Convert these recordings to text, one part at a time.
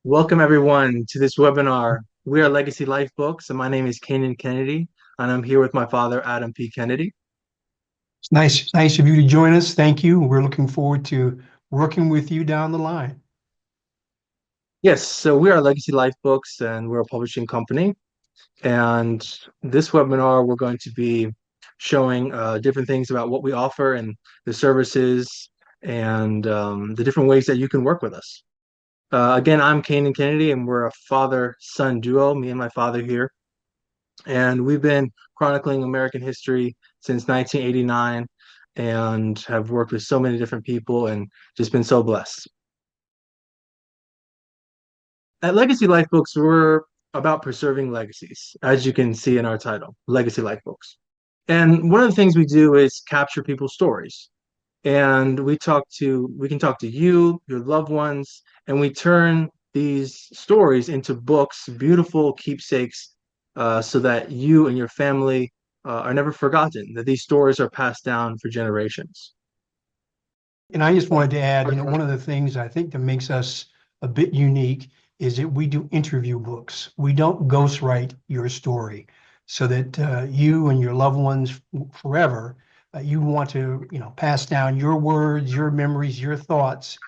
Welcome everyone to this webinar. We are Legacy Life Books, and my name is Canaan Kennedy, and I'm here with my father, Adam P. Kennedy. It's nice of you to join us. Thank you. We're looking forward to working with you down the line. Yes, so we are Legacy Life Books, and we're a publishing company. And this webinar, we're going to be showing different things about what we offer and the services and the different ways that you can work with us. Again, I'm Canaan Kennedy, and we're a father-son duo, me and my father here. And we've been chronicling American history since 1989 and have worked with so many different people and just been so blessed. At Legacy Life Books, we're about preserving legacies, as you can see in our title, Legacy Life Books. And one of the things we do is capture people's stories. And we can talk to you, your loved ones, and we turn these stories into books, beautiful keepsakes, so that you and your family are never forgotten, that these stories are passed down for generations. And I just wanted to add, one of the things I think that makes us a bit unique is that we do interview books. We don't ghostwrite your story so that you and your loved ones forever, you want to, pass down your words, your memories, your thoughts.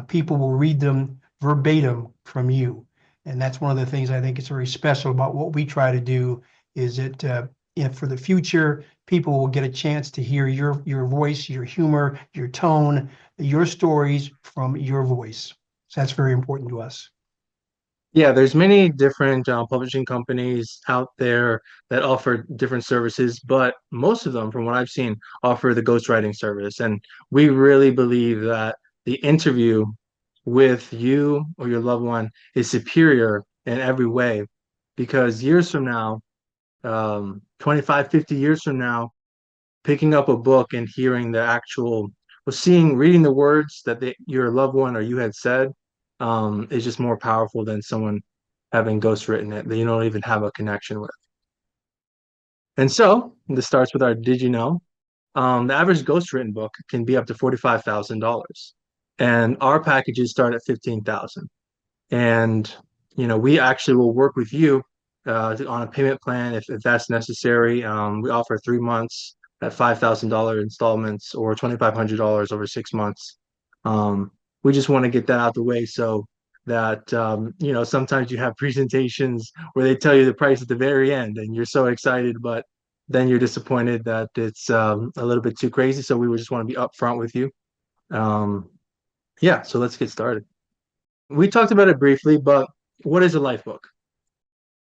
People will read them verbatim from you. And that's one of the things I think is very special about what we try to do is that if for the future, people will get a chance to hear your voice, your humor, your tone, your stories from your voice. So that's very important to us. Yeah, there's many different publishing companies out there that offer different services, but most of them, from what I've seen, offer the ghostwriting service. And we really believe that the interview with you or your loved one is superior in every way because years from now, 25, 50 years from now, picking up a book and hearing the actual, well, reading the words that your loved one or you had said, is just more powerful than someone having ghostwritten it that you don't even have a connection with. And so this starts with our Did You Know? The average ghostwritten book can be up to $45,000, and our packages start at 15,000. And we actually will work with you on a payment plan if that's necessary. We offer 3 months at $5,000 installments or $2,500 over 6 months. We just want to get that out the way so that sometimes you have presentations where they tell you the price at the very end and you're so excited, but then you're disappointed that it's a little bit too crazy. So we would just want to be upfront with you. Yeah, so let's get started. We talked about it briefly, but what is a life book?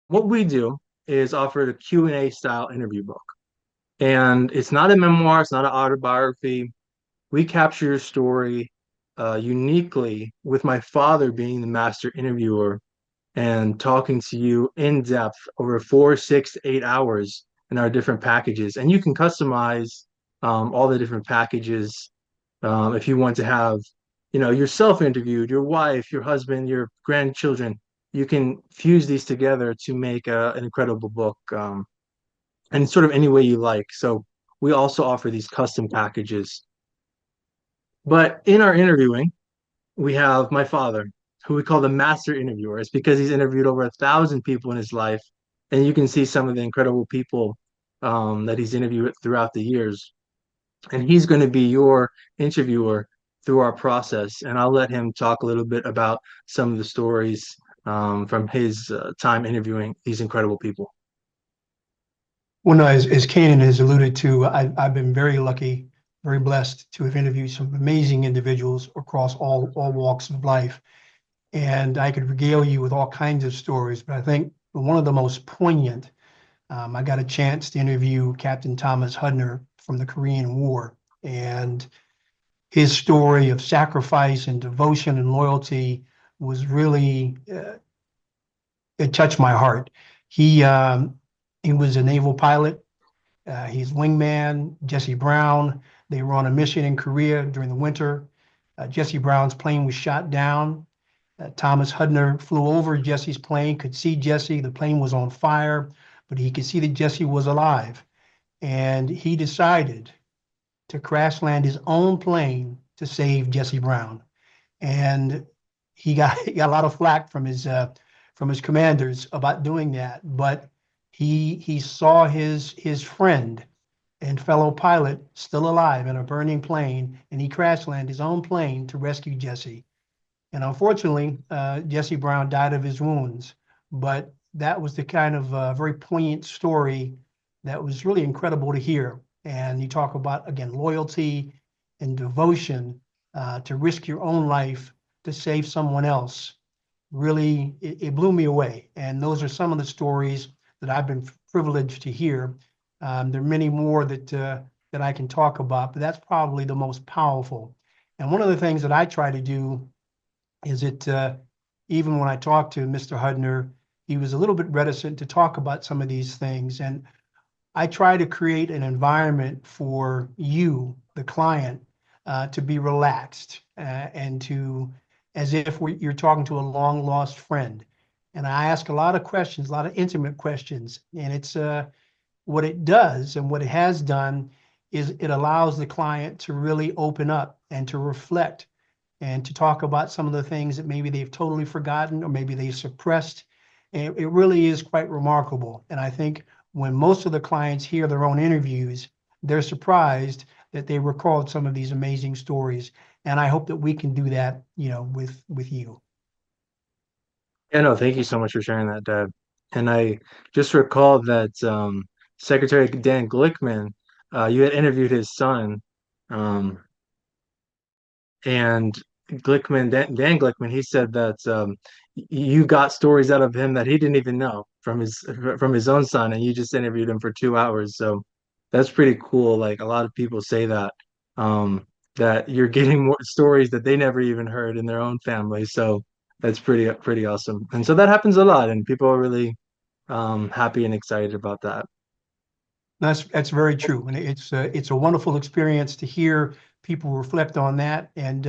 What we do is offer a Q&A style interview book. And it's not a memoir, it's not an autobiography. We capture your story uniquely with my father being the master interviewer and talking to you in depth over 4, 6, 8 hours in our different packages. And you can customize all the different packages if you want to have, yourself interviewed, your wife, your husband, your grandchildren. You can fuse these together to make an incredible book, and sort of any way you like. So we also offer these custom packages. But in our interviewing, we have my father, who we call the master interviewer. It's because he's interviewed over 1,000 people in his life, and you can see some of the incredible people that he's interviewed throughout the years. And he's going to be your interviewer through our process. And I'll let him talk a little bit about some of the stories from his time interviewing these incredible people. Well, no, as Canaan has alluded to, I've been very lucky, very blessed to have interviewed some amazing individuals across all walks of life. And I could regale you with all kinds of stories, but I think one of the most poignant, I got a chance to interview Captain Thomas Hudner from the Korean War. And his story of sacrifice and devotion and loyalty was really, it touched my heart. He was a naval pilot. He's wingman, Jesse Brown. They were on a mission in Korea during the winter. Jesse Brown's plane was shot down. Thomas Hudner flew over Jesse's plane, could see Jesse. The plane was on fire, but he could see that Jesse was alive. And he decided to crash land his own plane to save Jesse Brown. And he got a lot of flack from his commanders about doing that, but he saw his friend and fellow pilot still alive in a burning plane, and he crash landed his own plane to rescue Jesse. And unfortunately, Jesse Brown died of his wounds. But that was the kind of very poignant story that was really incredible to hear. And you talk about, again, loyalty and devotion to risk your own life to save someone else. Really, it blew me away. And those are some of the stories that I've been privileged to hear. There are many more that I can talk about, but that's probably the most powerful. And one of the things that I try to do is even when I talked to Mr. Hudner, he was a little bit reticent to talk about some of these things. And I try to create an environment for you, the client, to be relaxed and to, as if you're talking to a long lost friend. And I ask a lot of questions, a lot of intimate questions. And it's what it does and what it has done is it allows the client to really open up and to reflect and to talk about some of the things that maybe they've totally forgotten or maybe they suppressed. And it really is quite remarkable. And I think when most of the clients hear their own interviews, they're surprised that they recalled some of these amazing stories. And I hope that we can do that, with you. Yeah, no, thank you so much for sharing that, Deb. And I just recalled that Secretary Dan Glickman, you had interviewed his son, um, and Dan Glickman, he said that you got stories out of him that he didn't even know from his own son, and you just interviewed him for 2 hours. So that's pretty cool. Like a lot of people say that that you're getting more stories that they never even heard in their own family. So that's pretty awesome. And so that happens a lot, and people are really happy and excited about that. That's very true, and it's a wonderful experience to hear people reflect on that. And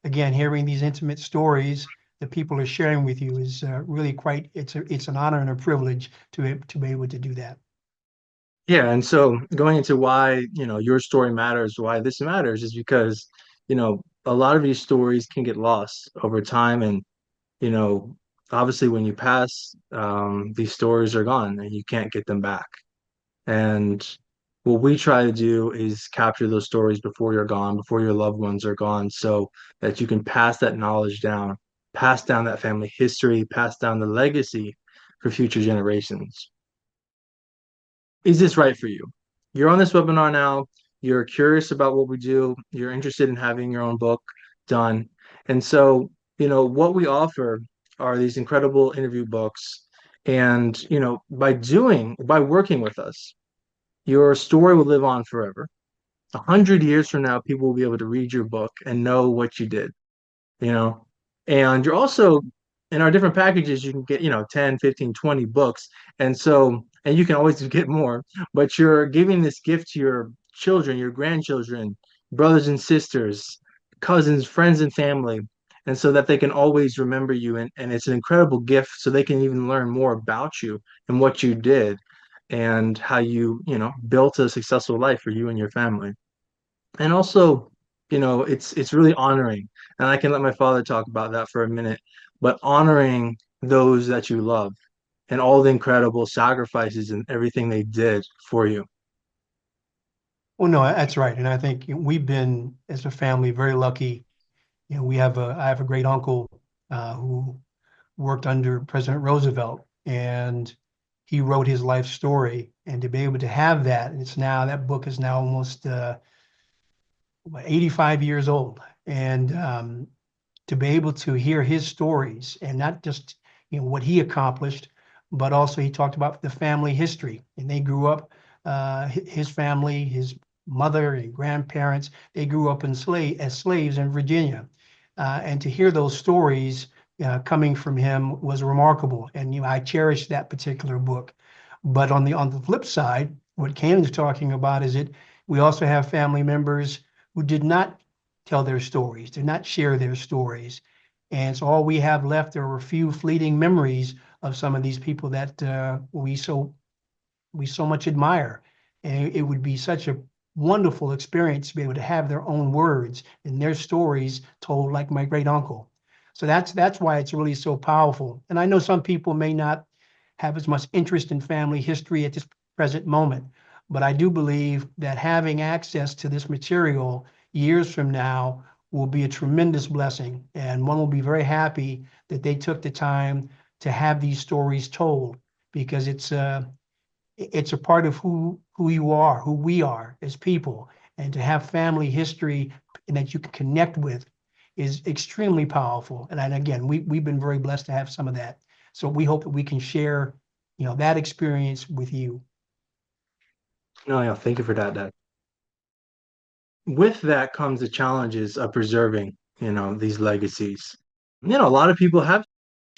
again, hearing these intimate stories that people are sharing with you is really quite. It's an honor and a privilege to be able to do that. Yeah, and so going into why, your story matters, why this matters is because, a lot of these stories can get lost over time and, you know, obviously when you pass, these stories are gone and you can't get them back. And what we try to do is capture those stories before you're gone, before your loved ones are gone, so that you can pass that knowledge down, pass down that family history, pass down the legacy for future generations. Is this right for you? You're on this webinar now, you're curious about what we do, you're interested in having your own book done. And so, what we offer are these incredible interview books. And, by working with us, your story will live on forever. 100 years from now, people will be able to read your book and know what you did, you know and you're also in our different packages you can get 10, 15, 20 books, and you can always get more, but you're giving this gift to your children, your grandchildren, brothers and sisters, cousins, friends and family, and so that they can always remember you, and it's an incredible gift so they can even learn more about you and what you did and how built a successful life for you and your family. And also, it's really honoring. And I can let my father talk about that for a minute, but honoring those that you love and all the incredible sacrifices and everything they did for you. Well, no, that's right, and I think we've been as a family very lucky. I have a great uncle who worked under President Roosevelt, and he wrote his life story. And to be able to have that, that book is now almost 85 years old, and to be able to hear his stories and not just what he accomplished, but also he talked about the family history. And they grew up, his family, his mother and grandparents, they grew up as slaves in Virginia. And to hear those stories coming from him was remarkable. And I cherish that particular book. But on the flip side, what Cannon's talking about is we also have family members who did not tell their stories, did not share their stories. And so all we have left are a few fleeting memories of some of these people that we so much admire. And it would be such a wonderful experience to be able to have their own words and their stories told like my great uncle. So that's why it's really so powerful. And I know some people may not have as much interest in family history at this present moment, but I do believe that having access to this material years from now will be a tremendous blessing, and one will be very happy that they took the time to have these stories told, because it's a part of who you are, who we are as people, and to have family history and that you can connect with is extremely powerful. And again, we've been very blessed to have some of that. So we hope that we can share, that experience with you. No, yeah, thank you for that, Dad. With that comes the challenges of preserving, these legacies. A lot of people have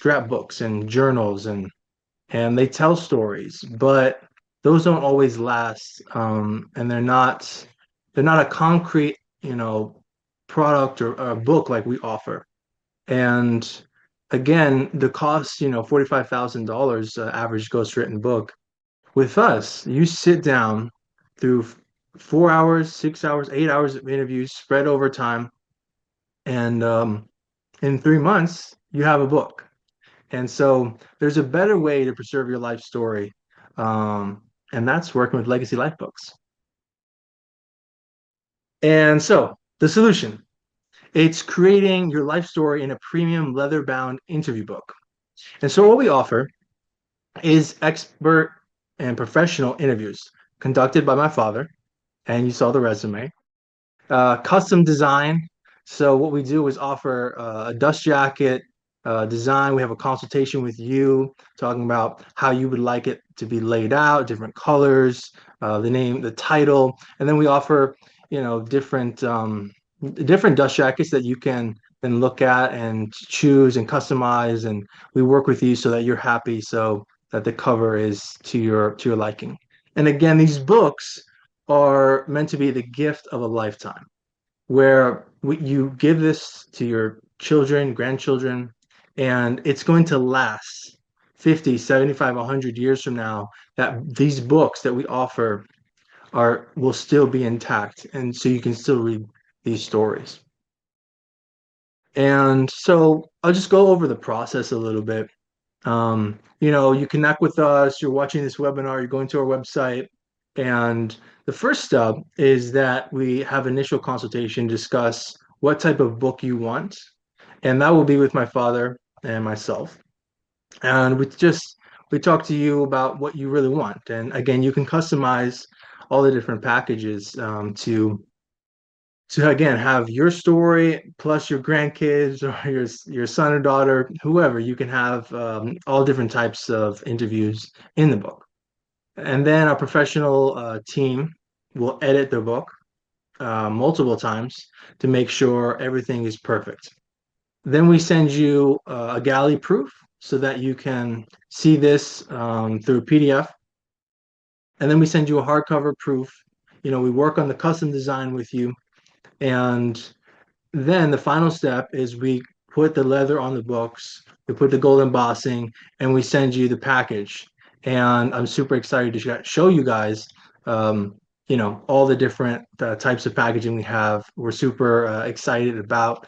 scrapbooks and journals and they tell stories, but those don't always last. And they're not a concrete, product or a book like we offer. And again, the cost, $45,000 average ghostwritten book. With us, you sit down through 4 hours, 6 hours, 8 hours of interviews spread over time, and in 3 months, you have a book. And so there's a better way to preserve your life story, and that's working with legacy life books. And so the solution, it's creating your life story in a premium leather-bound interview book. And so what we offer is expert and professional interviews conducted by my father, and you saw the resume. Custom design. So what we do is offer a dust jacket design. We have a consultation with you talking about how you would like it to be laid out, different colors, the name, the title, and then we offer, different dust jackets that you can then look at and choose and customize, and we work with you so that you're happy, so that the cover is to your liking. And again, these books are meant to be the gift of a lifetime, where you give this to your children, grandchildren, and it's going to last 50, 75, 100 years from now, that these books that we offer are will still be intact, and so you can still read these stories. And so I'll just go over the process a little bit. You connect with us, you're watching this webinar, you're going to our website, and the first step is that we have initial consultation, discuss what type of book you want, and that will be with my father and myself. And we talk to you about what you really want. And again, you can customize all the different packages to again have your story plus your grandkids or your son or daughter, whoever. You can have all different types of interviews in the book, and then our professional team will edit the book multiple times to make sure everything is perfect. Then we send you a galley proof so that you can see this through PDF, and then we send you a hardcover proof. We work on the custom design with you, and then the final step is we put the leather on the books, we put the gold embossing, and we send you the package. And I'm super excited to show you guys, all the different types of packaging we have. We're super excited about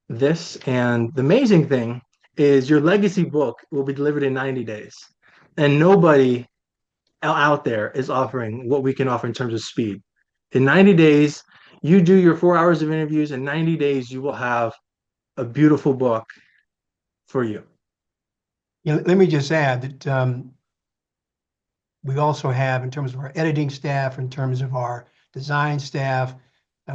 this. And the amazing thing is your legacy book will be delivered in 90 days. And nobody out there is offering what we can offer in terms of speed. In 90 days, you do your 4 hours of interviews. In 90 days, you will have a beautiful book for you. Let me just add that we also have, in terms of our editing staff, in terms of our design staff,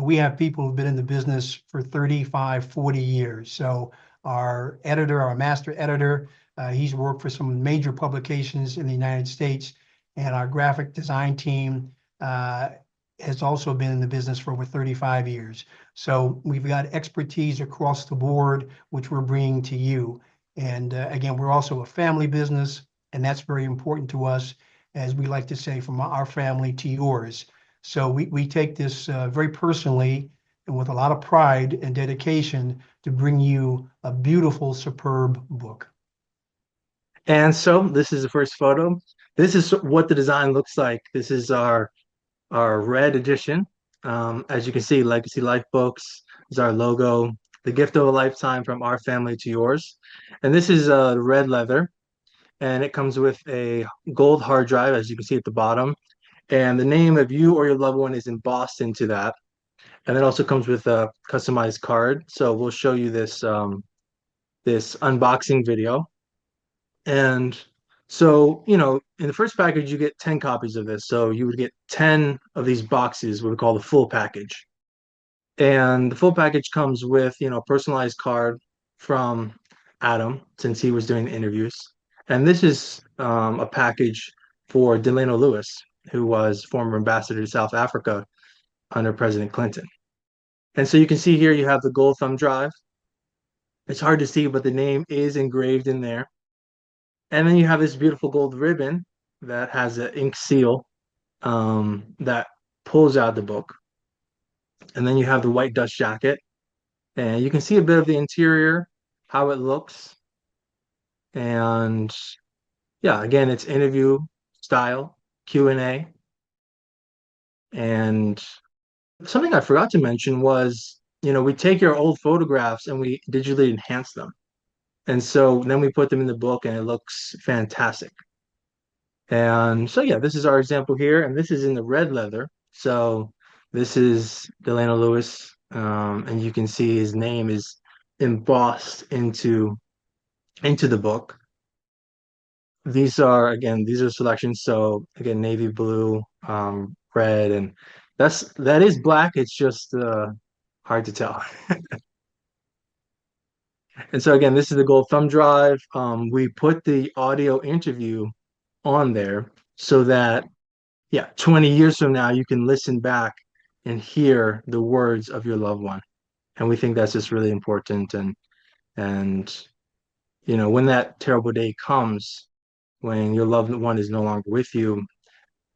we have people who've been in the business for 35, 40 years. So our editor, our master editor, he's worked for some major publications in the United States, and our graphic design team has also been in the business for over 35 years. So we've got expertise across the board, which we're bringing to you. And again, we're also a family business, and that's very important to us, as we like to say, from our family to yours. So we take this very personally and with a lot of pride and dedication to bring you a beautiful, superb book. And so this is the first photo. This is what the design looks like. This is our red edition. As you can see, Legacy Life Books is our logo. the gift of a lifetime from our family to yours. And this is red leather, and it comes with a gold hard drive, as you can see at the bottom. And the name of you or your loved one is embossed into that. And it also comes with a customized card. So we'll show you this unboxing video. And so, in the first package, you get 10 copies of this. So you would get 10 of these boxes, what we call the full package. And the full package comes with, a personalized card from Adam, since he was doing the interviews. And this is a package for Delano Lewis, who was former ambassador to South Africa under President Clinton. And so you can see here you have the gold thumb drive. It's hard to see, but the name is engraved in there. And then you have this beautiful gold ribbon that has an ink seal that pulls out the book. And then you have the white dust jacket, and you can see a bit of the interior, how it looks. And yeah, again, it's interview style, Q&A. And something I forgot to mention was, we take your old photographs and we digitally enhance them. And so then we put them in the book and it looks fantastic. And so, yeah, this is our example here, and this is in the red leather. So this is Delano Lewis, and you can see his name is embossed into the book. These are selections. So again, navy blue, red, and that is black. It's just hard to tell. And so again, this is the gold thumb drive. We put the audio interview on there so that, yeah, 20 years from now, you can listen back and hear the words of your loved one. And we think that's just really important. And when that terrible day comes, when your loved one is no longer with you,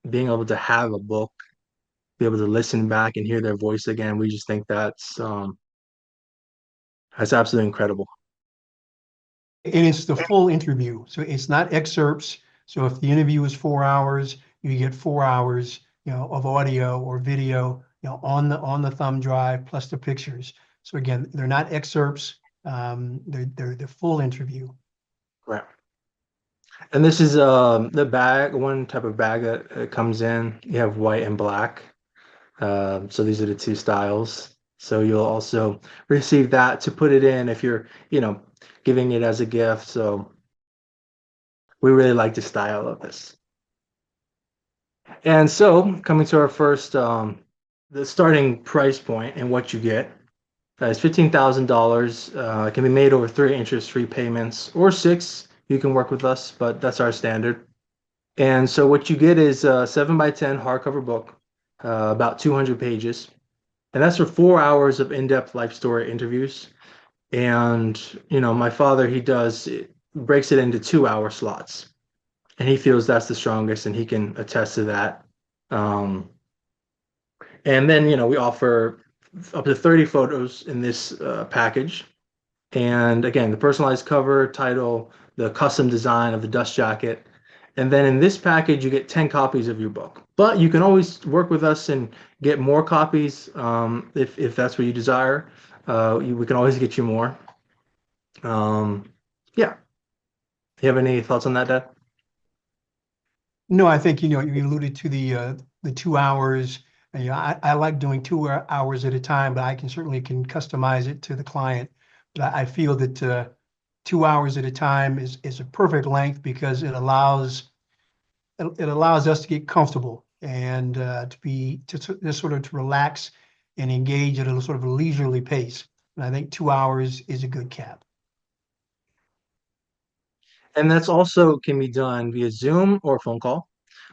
being able to have a book, be able to listen back and hear their voice again, we just think that's absolutely incredible. And it's the full interview. So it's not excerpts. So if the interview is 4 hours, you get 4 hours, of audio or video, on the thumb drive plus the pictures. So again, they're not excerpts. They're the full interview. Right. And this is the bag, one type of bag that comes in. You have white and black. So these are the two styles. So you'll also receive that to put it in if you're, giving it as a gift. So we really like the style of this. And so coming to our first, the starting price point and what you get is $15,000. It can be made over 3 interest-free payments or 6. You can work with us, but that's our standard. And so what you get is a 7 by 10 hardcover book, about 200 pages. And that's for 4 hours of in-depth life story interviews. And, my father, breaks it into 2 hour slots. And he feels that's the strongest, and he can attest to that. Um, and then, we offer up to 30 photos in this package. And again, the personalized cover, title, the custom design of the dust jacket. And then in this package, you get 10 copies of your book. But you can always work with us and get more copies if that's what you desire. We can always get you more. Yeah. You have any thoughts on that, Dad? No, I think, you alluded to the 2 hours. I like doing 2 hours at a time, but I certainly can customize it to the client. But I feel that 2 hours at a time is a perfect length because it allows us to get comfortable and to sort of to relax and engage at a sort of a leisurely pace. And I think 2 hours is a good cap. And that's also can be done via Zoom or phone call,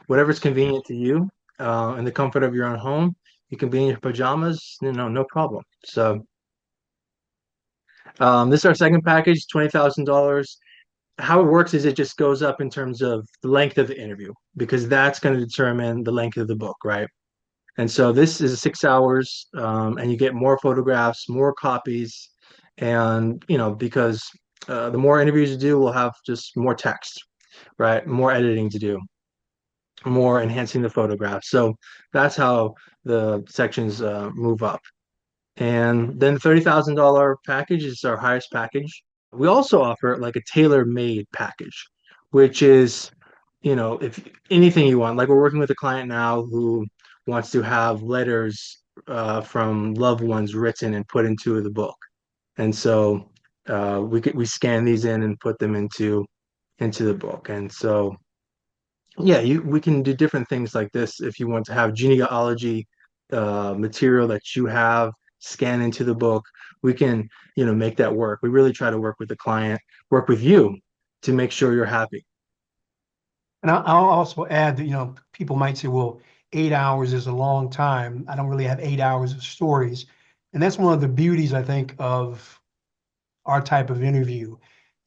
whatever's convenient to you, in the comfort of your own home. You can be in your pajamas, no problem. So this is our second package, $20,000. How it works is it just goes up in terms of the length of the interview because that's going to determine the length of the book, right? And so this is 6 hours, and you get more photographs, more copies, and because the more interviews you do, we'll have just more text, right? More editing to do, more enhancing the photograph. So that's how the sections move up. And then $30,000 package is our highest package. We also offer like a tailor-made package, which is, if anything you want. Like we're working with a client now who wants to have letters from loved ones written and put into the book. And so we scan these in and put them into the book. And so yeah, we can do different things like this if you want to have genealogy material that you have scan into the book. We can, make that work. We really try to work with the client, work with you to make sure you're happy. And I'll also add that, people might say, well, 8 hours is a long time. I don't really have 8 hours of stories. And that's one of the beauties, I think, of our type of interview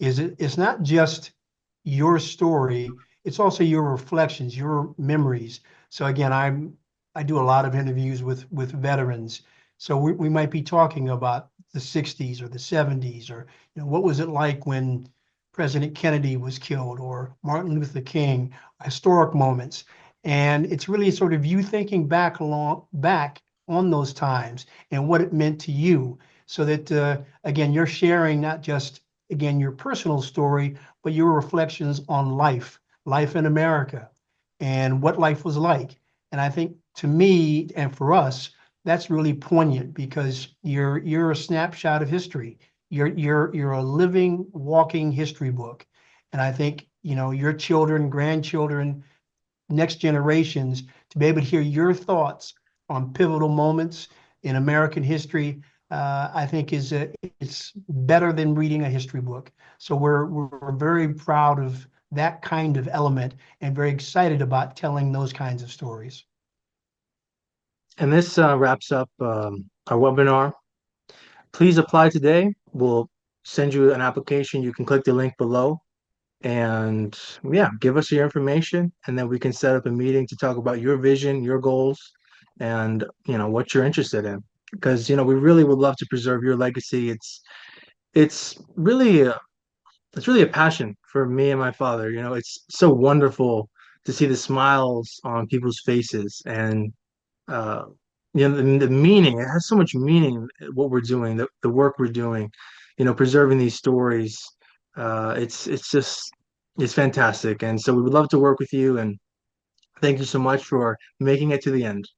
is it's not just your story, it's also your reflections, your memories. So again, I do a lot of interviews with veterans. So we might be talking about the 60s or the 70s, or what was it like when President Kennedy was killed or Martin Luther King, historic moments. And it's really sort of you thinking back on those times and what it meant to you, so that again, you're sharing not just again your personal story, but your reflections on life in America, and what life was like. And I think to me and for us, that's really poignant because you're a snapshot of history. You're a living, walking history book. And I think, your children, grandchildren, next generations to be able to hear your thoughts on pivotal moments in American history, I think it's better than reading a history book. So we're very proud of that kind of element and very excited about telling those kinds of stories. And this wraps up our webinar. Please apply today. We'll send you an application. You can click the link below and yeah, give us your information, and then we can set up a meeting to talk about your vision, your goals, and what you're interested in. Because we really would love to preserve your legacy. It's really it's really a passion for me and my father. It's so wonderful to see the smiles on people's faces and uh, the meaning. It has so much meaning, what we're doing, the work we're doing, preserving these stories. It's just it's fantastic. And so we would love to work with you. And thank you so much for making it to the end.